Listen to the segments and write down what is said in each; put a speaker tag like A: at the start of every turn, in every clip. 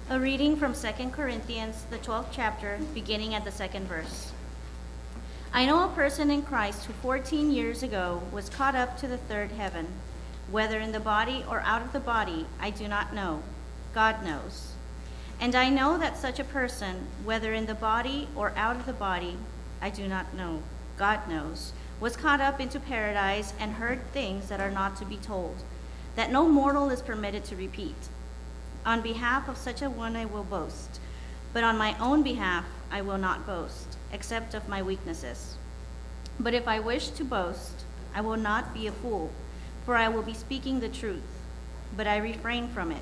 A: A reading from 2 Corinthians, the 12th chapter, beginning at the 2nd verse. I know a person in Christ who 14 years ago was caught up to the third heaven. Whether in the body or out of the body, I do not know. God knows. And I know that such a person, whether in the body or out of the body, I do not know. God knows, was caught up into paradise and heard things that are not to be told, that no mortal is permitted to repeat. On behalf of such a one I will boast, but on my own behalf I will not boast, except of my weaknesses. But if I wish to boast, I will not be a fool, for I will be speaking the truth, but I refrain from it,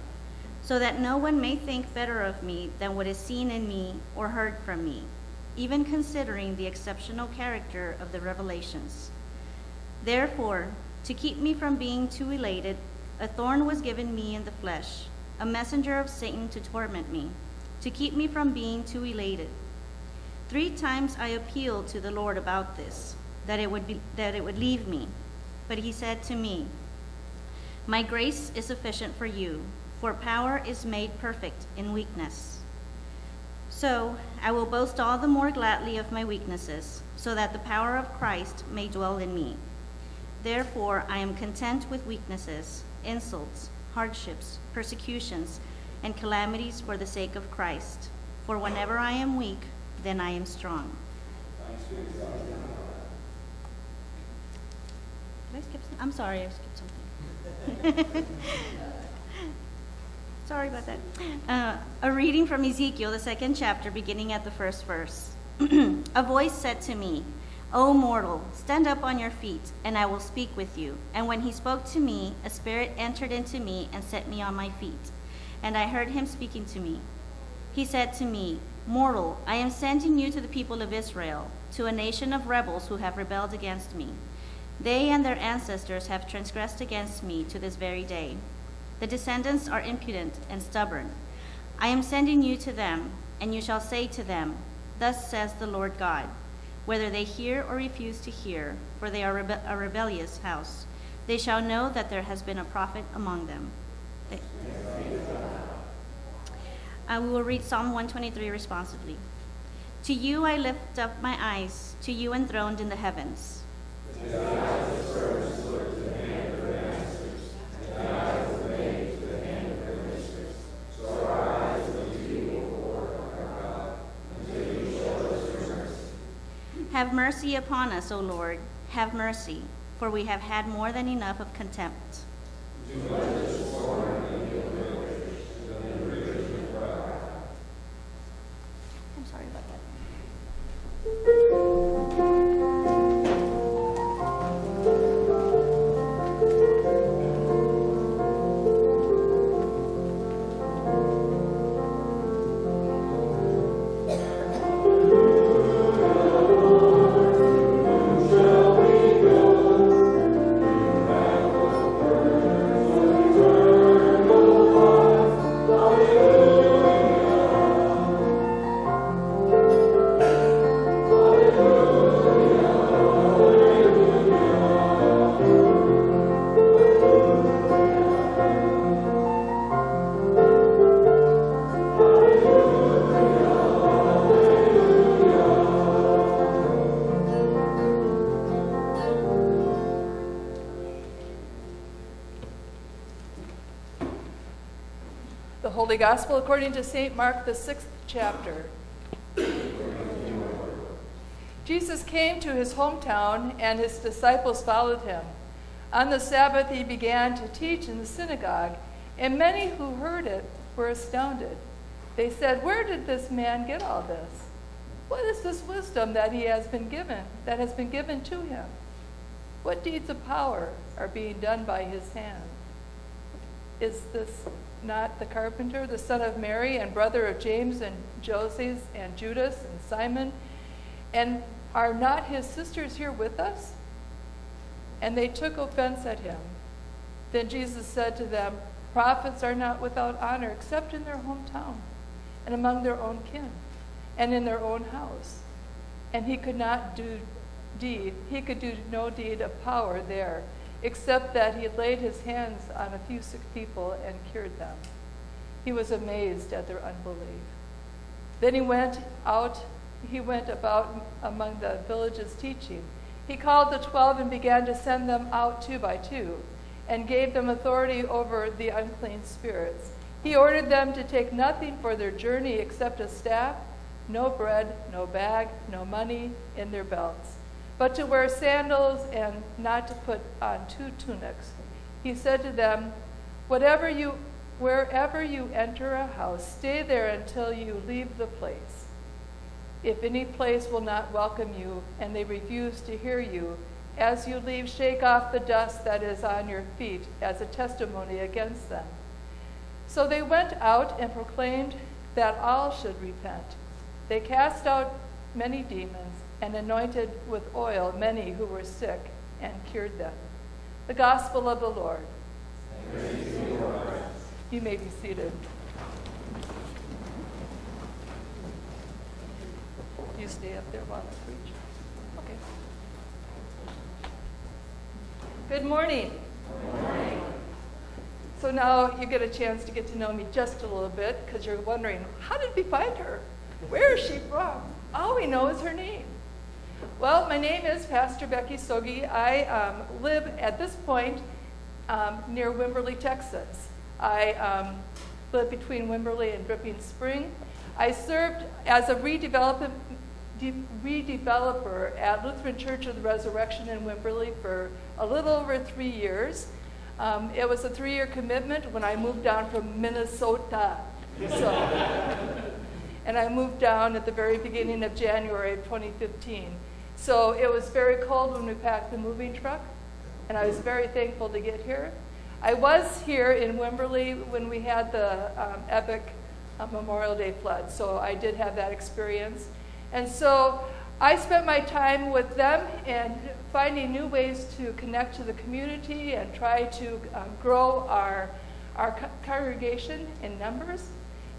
A: so that no one may think better of me than what is seen in me or heard from me, even considering the exceptional character of the revelations. Therefore, to keep me from being too elated, a thorn was given me in the flesh, a messenger of Satan to torment me, to keep me from being too elated. 3 times I appealed to the Lord about this, that it would leave me. But he said to me, my grace is sufficient for you, for power is made perfect in weakness. So I will boast all the more gladly of my weaknesses, so that the power of Christ may dwell in me. Therefore I am content with weaknesses, insults, hardships, persecutions, and calamities for the sake of Christ. For whenever I am weak, then I am strong. Did I skip something? I'm sorry, I skipped something. Sorry about that. A reading from Ezekiel, the 2nd chapter, beginning at the 1st verse. A voice said to me, O mortal, stand up on your feet, and I will speak with you. And when he spoke to me, a spirit entered into me and set me on my feet. And I heard him speaking to me. He said to me, mortal, I am sending you to the people of Israel, to a nation of rebels who have rebelled against me. They and their ancestors have transgressed against me to this very day. The descendants are impudent and stubborn. I am sending you to them, and you shall say to them, thus says the Lord God, whether they hear or refuse to hear, for they are a rebellious house, they shall know that there has been a prophet among them. We will read Psalm 123 responsively. To you I lift up my eyes, to you enthroned in the heavens. Have mercy upon us, O Lord, have mercy, for we have had more than enough of contempt. I'm sorry about that.
B: Holy Gospel according to St. Mark, the 6th chapter. Jesus came to his hometown, and his disciples followed him. On the Sabbath he began to teach in the synagogue, and many who heard it were astounded. They said, where did this man get all this? What is this wisdom that has been given to him? What deeds of power are being done by his hand? Is this not the carpenter, the son of Mary, and brother of James and Joses and Judas and Simon? And are not his sisters here with us? And they took offense at him. Then Jesus said to them, prophets are not without honor except in their hometown and among their own kin and in their own house. And he could do no deed of power there, except that he laid his hands on a few sick people and cured them. He was amazed at their unbelief. Then he went about among the villages teaching. He called the 12 and began to send them out 2 by 2, and gave them authority over the unclean spirits. He ordered them to take nothing for their journey except a staff, no bread, no bag, no money in their belts, but to wear sandals and not to put on 2 tunics. He said to them, wherever you enter a house, stay there until you leave the place. If any place will not welcome you and they refuse to hear you, as you leave, shake off the dust that is on your feet as a testimony against them. So they went out and proclaimed that all should repent. They cast out many demons and anointed with oil many who were sick and cured them. The gospel of the Lord. Praise to you, Lord. You may be seated. You stay up there while I preach. Okay. Good morning. Good morning. So now you get a chance to get to know me just a little bit, because you're wondering, how did we find her? Where is she from? All we know is her name. Well, my name is Pastor Becky Sogi. I live at this point near Wimberley, Texas. I live between Wimberley and Dripping Spring. I served as a redeveloper at Lutheran Church of the Resurrection in Wimberley for a little over 3 years. It was a 3-year commitment when I moved down from Minnesota. And I moved down at the very beginning of January of 2015. So it was very cold when we packed the moving truck, and I was very thankful to get here. I was here in Wimberley when we had the epic Memorial Day flood, so I did have that experience. And so I spent my time with them and finding new ways to connect to the community and try to grow our congregation in numbers.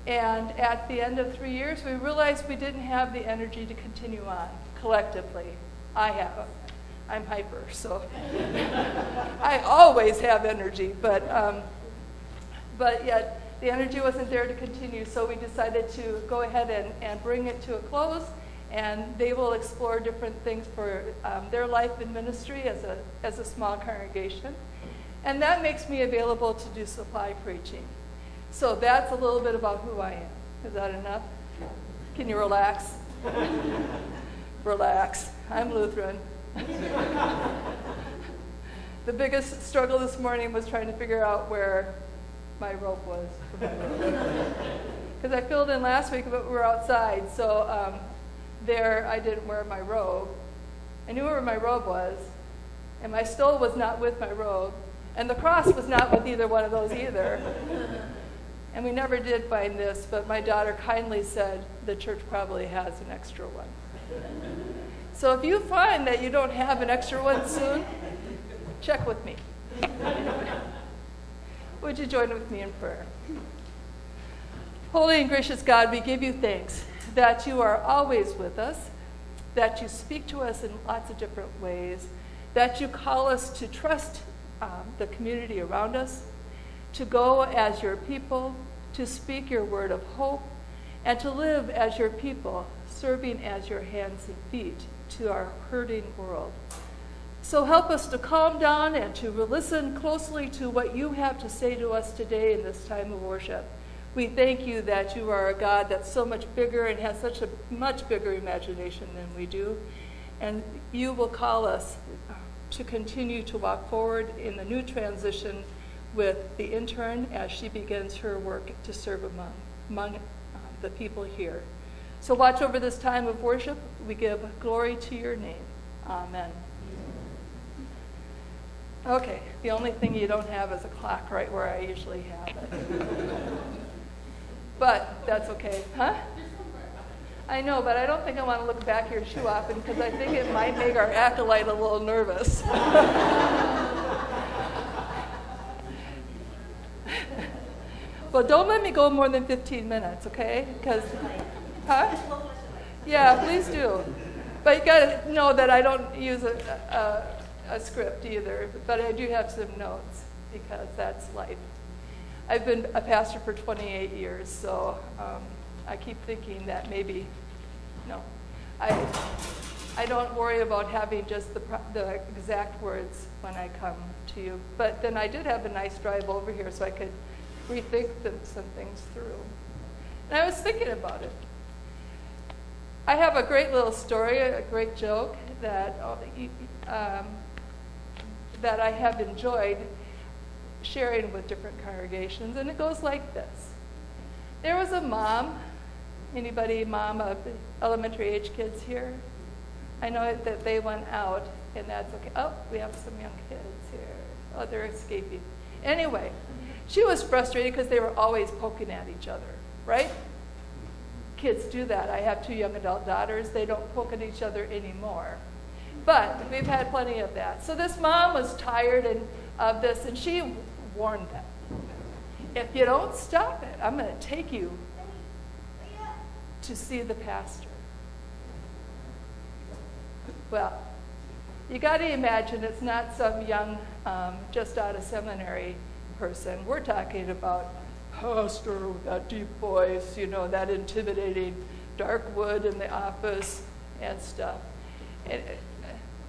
B: And at the end of 3 years, we realized we didn't have the energy to continue on collectively. I'm hyper, so I always have energy, but yet the energy wasn't there to continue, so we decided to go ahead and bring it to a close, and they will explore different things for their life in ministry as a small congregation. And that makes me available to do supply preaching. So that's a little bit about who I am. Is that enough? Can you relax? Relax. I'm Lutheran. The biggest struggle this morning was trying to figure out where my robe was. Because I filled in last week, but we were outside, so there I didn't wear my robe. I knew where my robe was, and my stole was not with my robe, and the cross was not with either one of those either. And we never did find this, but my daughter kindly said the church probably has an extra one. So if you find that you don't have an extra one soon, check with me. Would you join with me in prayer? Holy and gracious God, we give you thanks that you are always with us, that you speak to us in lots of different ways, that you call us to trust the community around us, to go as your people, to speak your word of hope, and to live as your people, serving as your hands and feet to our hurting world. So help us to calm down and to listen closely to what you have to say to us today in this time of worship. We thank you that you are a God that's so much bigger and has such a much bigger imagination than we do. And you will call us to continue to walk forward in the new transition with the intern as she begins her work to serve among the people here. So watch over this time of worship. We give glory to your name. Amen. Okay, the only thing you don't have is a clock right where I usually have it. But that's okay. Huh? I know, but I don't think I want to look back here too often because I think it might make our acolyte a little nervous. Well, don't let me go more than 15 minutes, okay? Because, huh? Yeah, please do. But you got to know that I don't use a script either, but I do have some notes because that's life. I've been a pastor for 28 years, so I keep thinking that maybe, no. I don't worry about having just the exact words when I come to you. But then I did have a nice drive over here so I could rethink some things through. And I was thinking about it. I have a great little story, a great joke that I have enjoyed sharing with different congregations, and it goes like this. There was a mom. Anybody mom of elementary age kids here? I know that they went out, and that's okay. Oh, we have some young kids here. Oh, they're escaping. Anyway, she was frustrated because they were always poking at each other, right? Kids do that. I have 2 young adult daughters. They don't poke at each other anymore. But we've had plenty of that. So this mom was tired of this, and she warned them. If you don't stop it, I'm going to take you to see the pastor. Well, you got to imagine it's not some young, just out of seminary person. We're talking about pastor with that deep voice, that intimidating dark wood in the office and stuff. And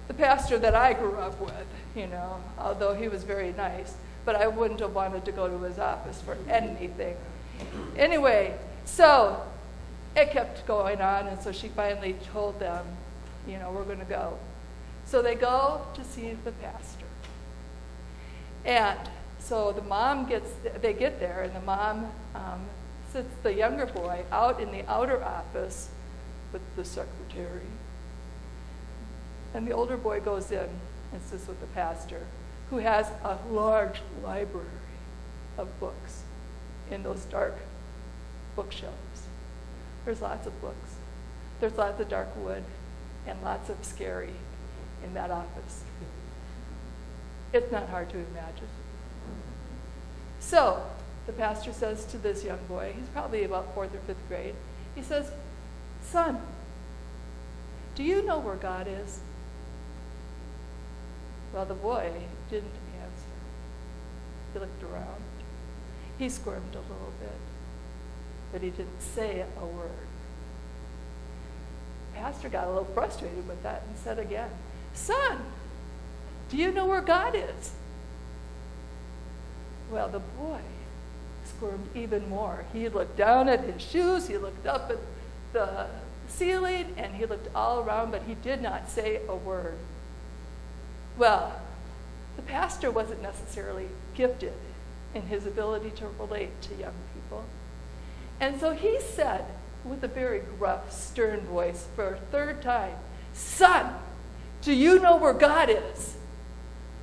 B: the pastor that I grew up with, although he was very nice, but I wouldn't have wanted to go to his office for anything. Anyway, so it kept going on, and so she finally told them, we're going to go. So they go to see the pastor. And so they get there, and the mom sits the younger boy out in the outer office with the secretary. And the older boy goes in and sits with the pastor, who has a large library of books in those dark bookshelves. There's lots of books. There's lots of dark wood and lots of scary in that office. It's not hard to imagine. So the pastor says to this young boy, he's probably about 4th or 5th grade, he says, "Son, do you know where God is?" Well, the boy didn't answer. He looked around. He squirmed a little bit, but he didn't say a word. The pastor got a little frustrated with that and said again, "Son, do you know where God is?" Well, the boy squirmed even more. He looked down at his shoes, he looked up at the ceiling, and he looked all around, but he did not say a word. Well, the pastor wasn't necessarily gifted in his ability to relate to young people. And so he said, with a very gruff, stern voice for a 3rd time, "Son, do you know where God is?"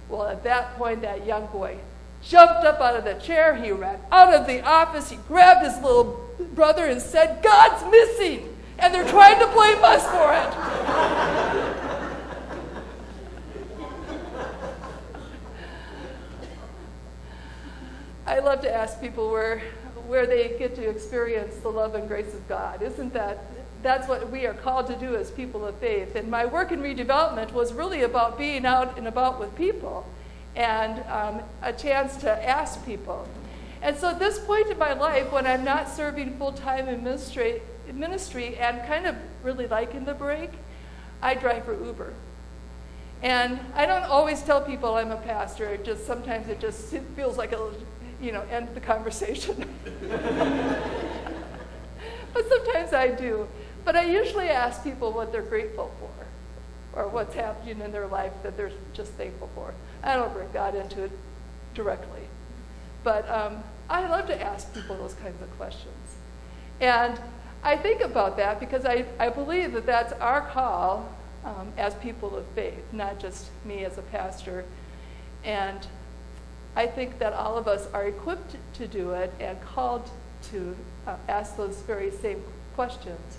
B: Well, at that point, that young boy jumped up out of the chair. He ran out of the office. He grabbed his little brother and said, "God's missing, and they're trying to blame us for it." I love to ask people where they get to experience the love and grace of God. Isn't that's what we are called to do as people of faith. And my work in redevelopment was really about being out and about with people and a chance to ask people. And so at this point in my life, when I'm not serving full-time in ministry and kind of really liking the break, I drive for Uber. And I don't always tell people I'm a pastor. Sometimes it just feels like it'll, end the conversation. But sometimes I do. But I usually ask people what they're grateful for or what's happening in their life that they're just thankful for. I don't bring God into it directly. But I love to ask people those kinds of questions. And I think about that because I believe that that's our call as people of faith, not just me as a pastor. And I think that all of us are equipped to do it and called to ask those very same questions.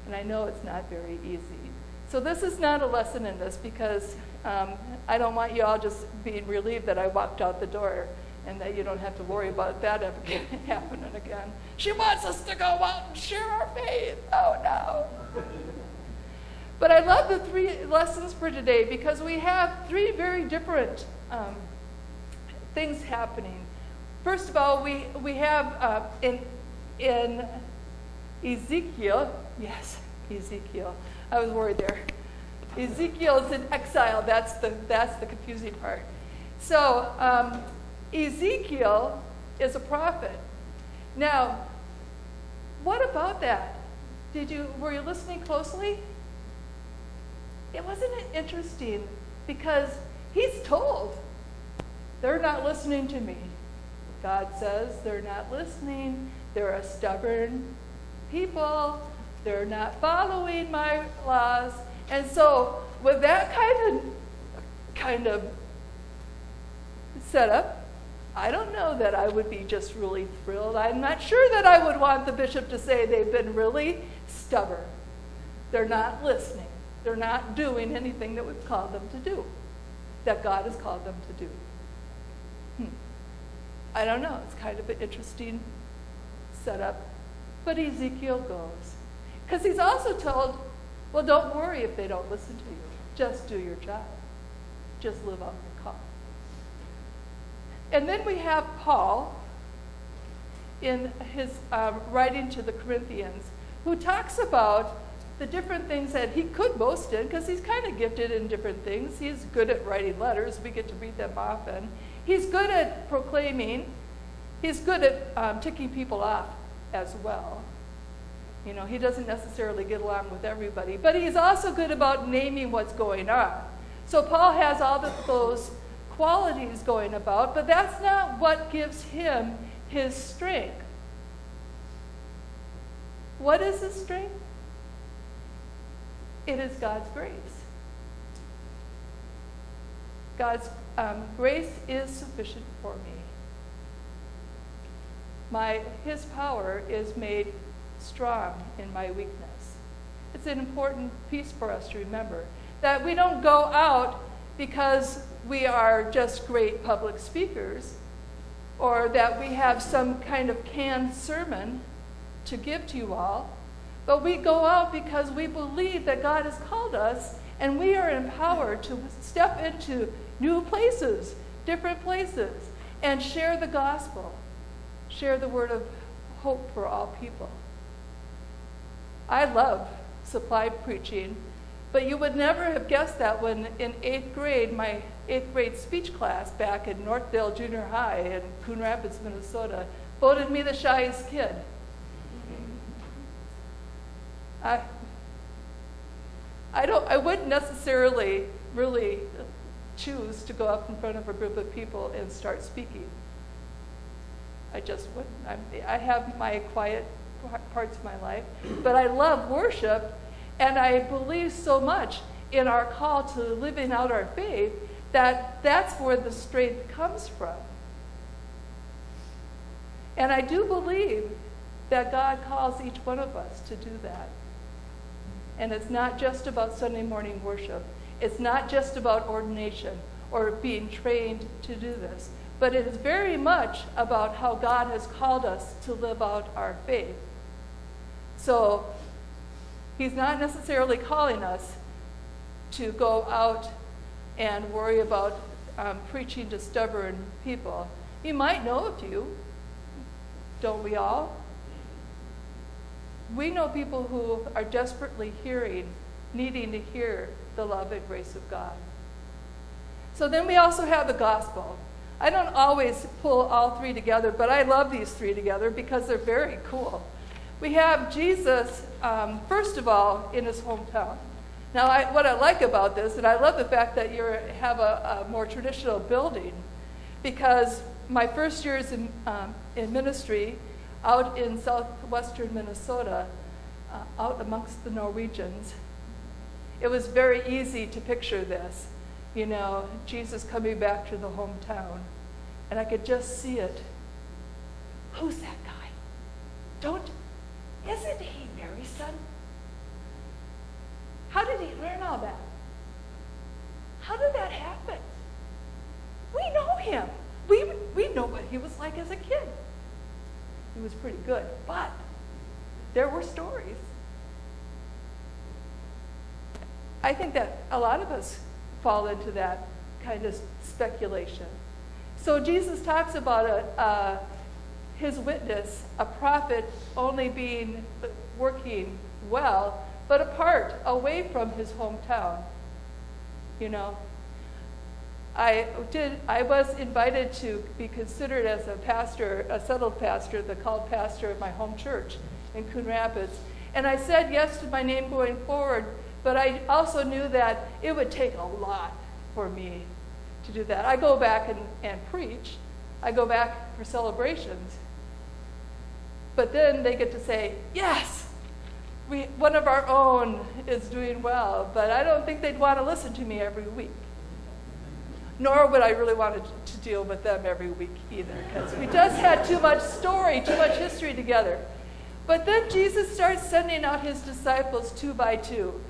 B: And I know it's not very easy. So this is not a lesson in this because I don't want you all just being relieved that I walked out the door and that you don't have to worry about that ever happening again. She wants us to go out and share our faith. Oh, no. But I love the 3 lessons for today because we have 3 very different things happening First of all, we have in Ezekiel, yes, Ezekiel. I was worried there. Ezekiel is in exile. That's the confusing part. So Ezekiel is a prophet. Now, what about that? Were you listening closely? Wasn't it interesting? Because he's told, they're not listening to me. God says they're not listening. They're a stubborn people. They're not following my laws. And so with that kind of setup, I don't know that I would be just really thrilled. I'm not sure that I would want the bishop to say they've been really stubborn. They're not listening. They're not doing anything that we've called them to do, that God has called them to do. I don't know. It's kind of an interesting setup. But Ezekiel goes. Because he's also told, well, don't worry if they don't listen to you. Just do your job. Just live out your call. And then we have Paul in his writing to the Corinthians, who talks about the different things that he could boast in, because he's kind of gifted in different things. He's good at writing letters. We get to read them often. He's good at proclaiming. He's good at ticking people off as well. You know, he doesn't necessarily get along with everybody, but he's also good about naming what's going on. So Paul has all those qualities going about, but that's not what gives him his strength. What is his strength? It is God's grace. God's grace is sufficient for me. His power is made strong in my weakness. It's an important piece for us to remember, that we don't go out because we are just great public speakers, or that we have some kind of canned sermon to give to you all, but we go out because we believe that God has called us, and we are empowered to step into new places, different places, and share the gospel, share the word of hope for all people. I love supply preaching, but you would never have guessed that when in 8th grade, my 8th grade speech class back in Northdale Junior High in Coon Rapids, Minnesota, voted me the shyest kid. I wouldn't necessarily really choose to go up in front of a group of people and start speaking. I just wouldn't. I have my quiet parts of my life, but I love worship, and I believe so much in our call to living out our faith that that's where the strength comes from. And I do believe that God calls each one of us to do that. And it's not just about Sunday morning worship. It's not just about ordination or being trained to do this. But it is very much about how God has called us to live out our faith. So he's not necessarily calling us to go out and worry about preaching to stubborn people. He might know a few. Don't we all? We know people who are desperately needing to hear the love and grace of God. So then we also have the gospel. I don't always pull all three together, but I love these three together because they're very cool. We have Jesus, first of all, in his hometown. Now, what I like about this, and I love the fact that you have a more traditional building, because my first years in ministry out in southwestern Minnesota, out amongst the Norwegians, it was very easy to picture this. You know, Jesus coming back to the hometown. And I could just see it. Who's that guy? Isn't he Mary's son? How did he learn all that? How did that happen? We know him. We know what he was like as a kid. He was pretty good, but there were stories. I think that a lot of us fall into that kind of speculation. So Jesus talks about his witness, a prophet only working well, but apart, away from his hometown. You know, I was invited to be considered as a pastor, a settled pastor, the called pastor of my home church in Coon Rapids. And I said yes to my name going forward, but I also knew that it would take a lot for me to do that. I go back and preach. I go back for celebrations. But then they get to say, yes, one of our own is doing well, but I don't think they'd want to listen to me every week. Nor would I really want to deal with them every week either, because we just had too much story, too much history together. But then Jesus starts sending out his disciples 2 by 2.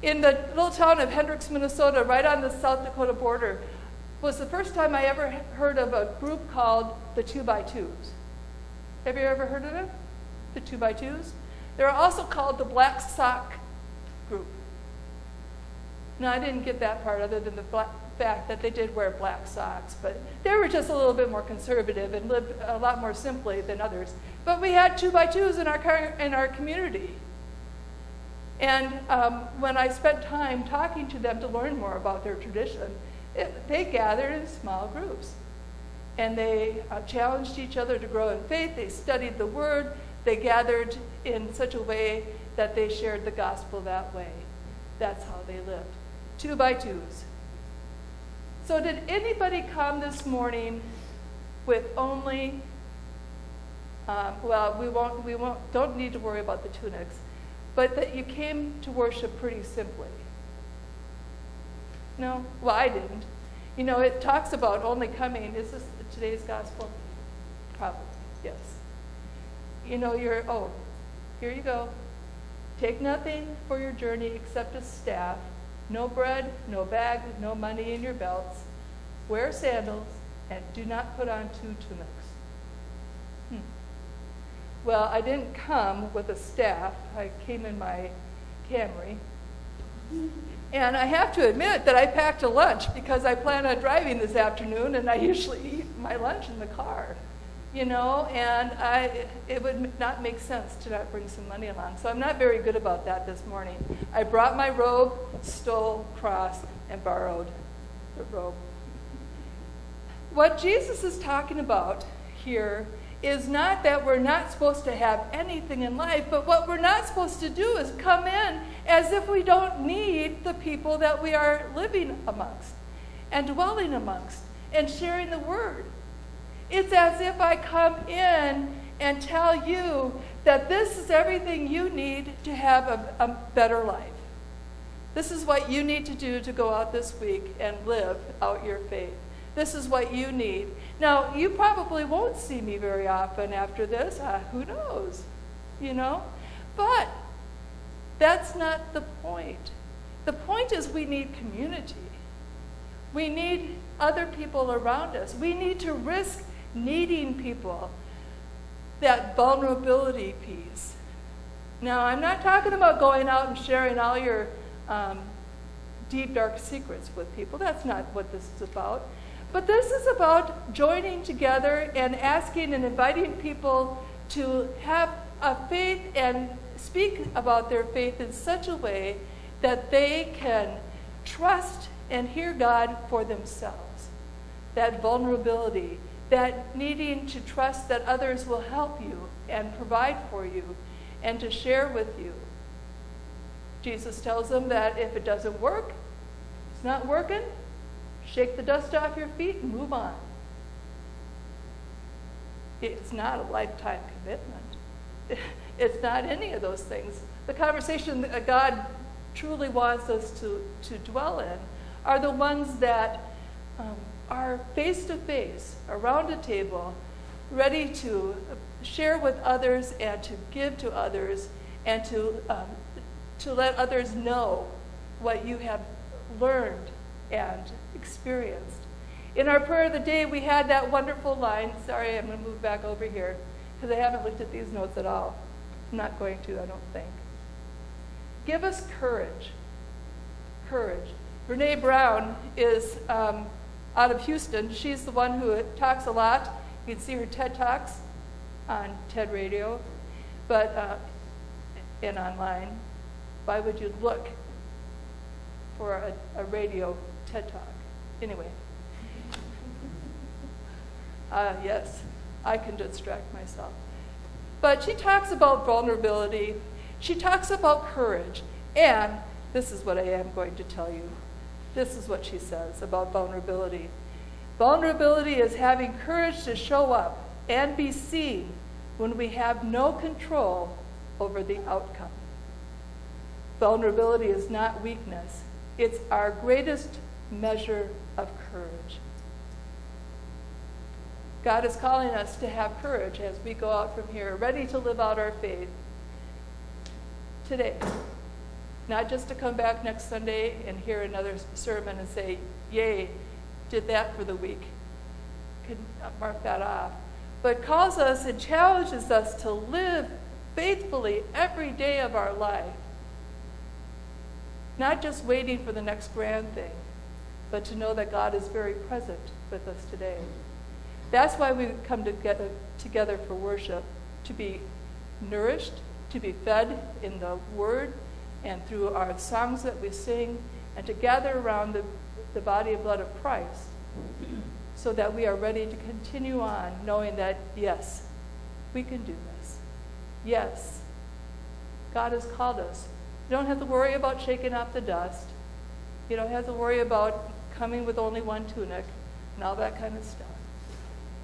B: In the little town of Hendricks, Minnesota, right on the South Dakota border, was the first time I ever heard of a group called the 2 by 2s. Have you ever heard of them? The 2 by 2s? They're also called the Black Sock group. Now, I didn't get that part other than the fact that they did wear black socks, but they were just a little bit more conservative and lived a lot more simply than others. But we had 2 by 2s in our community. And when I spent time talking to them to learn more about their tradition, they gathered in small groups. And they challenged each other to grow in faith. They studied the Word. They gathered in such a way that they shared the gospel that way. That's how they lived. 2 by 2s. So did anybody come this morning with only, don't need to worry about the tunics, but that you came to worship pretty simply? No? Well, I didn't. You know, it talks about only coming. Is this today's gospel? Probably, yes. You know, here you go. Take nothing for your journey except a staff, no bread, no bag, no money in your belts. Wear sandals, and do not put on 2 tunics. Well, I didn't come with a staff. I came in my Camry. And I have to admit that I packed a lunch because I plan on driving this afternoon, and I usually eat my lunch in the car. You know, and it would not make sense to not bring some money along. So I'm not very good about that this morning. I brought my robe, stole, crossed, and borrowed the robe. What Jesus is talking about here is not that we're not supposed to have anything in life, but what we're not supposed to do is come in as if we don't need the people that we are living amongst and dwelling amongst and sharing the Word. It's as if I come in and tell you that this is everything you need to have a better life. This is what you need to do to go out this week and live out your faith. This is what you need. Now, you probably won't see me very often after this. Who knows? You know? But that's not the point. The point is we need community. We need other people around us. We need to risk needing people, that vulnerability piece. Now, I'm not talking about going out and sharing all your deep, dark secrets with people. That's not what this is about. But this is about joining together and asking and inviting people to have a faith and speak about their faith in such a way that they can trust and hear God for themselves. That vulnerability, that needing to trust that others will help you and provide for you and to share with you. Jesus tells them that if it doesn't work, it's not working, shake the dust off your feet and move on. It's not a lifetime commitment. It's not any of those things. The conversation that God truly wants us to dwell in are the ones that are face-to-face, around a table, ready to share with others and to give to others and to let others know what you have learned and experienced. In our prayer of the day, we had that wonderful line. Sorry, I'm going to move back over here because I haven't looked at these notes at all. I'm not going to, I don't think. Give us courage. Courage. Brene Brown is out of Houston. She's the one who talks a lot. You can see her TED Talks on TED Radio, and online. Why would you look for a radio TED Talk? Anyway. Yes, I can distract myself. But she talks about vulnerability. She talks about courage. And this is what I am going to tell you. This is what she says about vulnerability. Vulnerability is having courage to show up and be seen when we have no control over the outcome. Vulnerability is not weakness. It's our greatest measure of courage. God is calling us to have courage as we go out from here, ready to live out our faith today. Not just to come back next Sunday and hear another sermon and say, yay, did that for the week. Can mark that off. But calls us and challenges us to live faithfully every day of our life. Not just waiting for the next grand thing, but to know that God is very present with us today. That's why we come together for worship, to be nourished, to be fed in the Word and through our songs that we sing, and to gather around the body and blood of Christ so that we are ready to continue on knowing that, yes, we can do this. Yes, God has called us. You don't have to worry about shaking off the dust. You don't have to worry about coming with only one tunic and all that kind of stuff.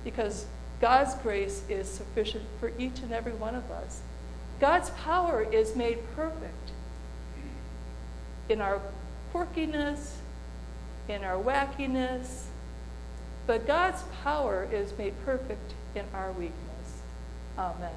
B: Because God's grace is sufficient for each and every one of us. God's power is made perfect in our quirkiness, in our wackiness, but God's power is made perfect in our weakness. Amen.